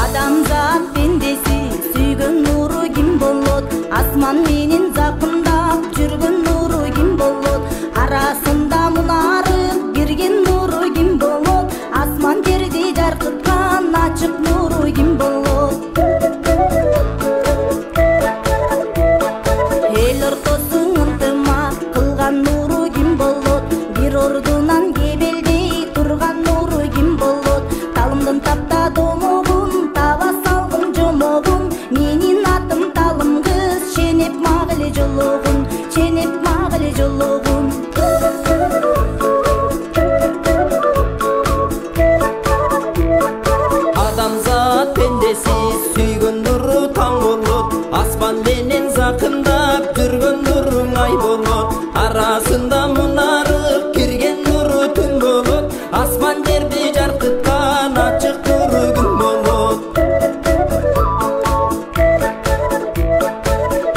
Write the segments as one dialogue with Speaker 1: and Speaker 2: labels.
Speaker 1: Адамзат пендеси сүйгөн нуру ким болот? Асман менен жакындап жүргөн нуру ким болот? Арасында мунарып кирген нуру ким болот? Асман жерди жаркыткан ачык нуру ким болот? Эл ортосун ынтымак кылган нуру ким болот? Бир ордунан кебелдей турган нуру ким болот? Талымдын тапта домогун таба салгын жомогун, менин атым талым кыз, ченеп мага эле жологун, ченеп мага эле жологун.
Speaker 2: Адамзат пендеси сүйгөн нуру таң болот, аспан менен жакындап жүргөн нуруң ай болот. Арасында мунарып кирген нуру түн болот, асман жерди жаркыткан ачык нуру күн болот.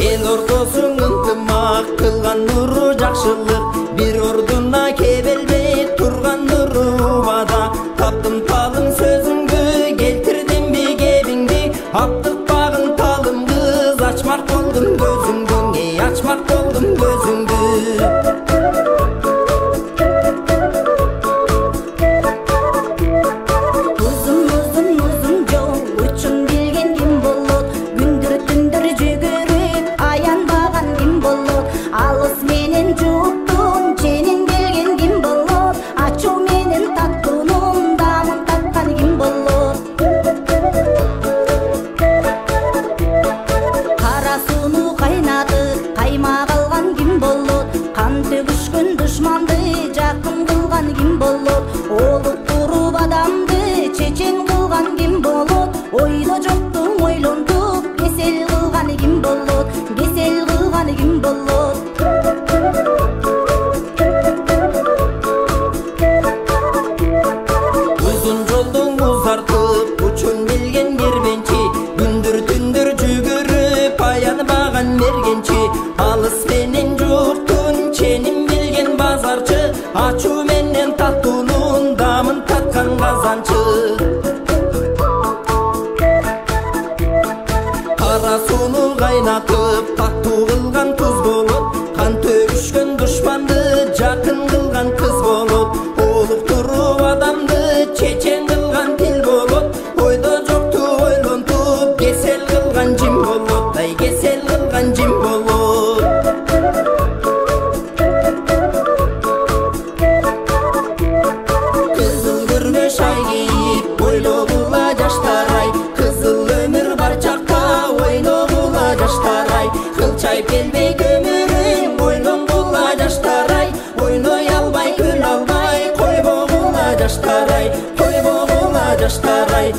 Speaker 2: Эл ортосун ынтымак кылган нуру жакшылык, бир ордуна кебелбей турган нуру убада. Таптым талым сөзүңдү, келтирдим бигебиңди, аптыкпагын талым кыз, ачмак болдум көзүңдү, ачмак болдум көзүңдү.
Speaker 1: Uzun жол учун билген ким болот? Күндүр түндүр жүгүрүп аянбаган ким болот? Алыс менен жууптун ченин келген ким болот? Ачуу менен таттуунун дамын таткан ким болот? Кара сууну кайнатып каймак алган ким болот? Кан төгүшкөн душманды жакын кылган ким болот? Олуп туруп адамды чечен кылган ким болот? Ойдо жокту ойлонтуп кесел кылган ким болот? Кесел кылган ким болот?
Speaker 2: Uzun жолдун узартып учун билген кербенчи, күндүр түндүр жүгүрүп аянбаган мергенчи. Алыс менен жууктун ченин билген базарчы, ачуу менен таттуунун дамын таткан казанчы. Кара сууну кайнатып таттуу кылган туз болот, кан төгүшкөн душманды жакын кылган кыз болот. Олуп туруп адамды чечен кылган тил болот, ойдо жокту ойлонтуп кесел кылган жим болот, ай кесел кылган жим болот. Кызыл көрмөш ай кийип ойлогула жаштар ай, кызыл өмүр бар жакка ойногула жаштар ай. Кылчай келбей көмүрүң ойлонгула жаштар ай, ойной албай күн албай койбогула жаштар ай, койбогула жаштар ай.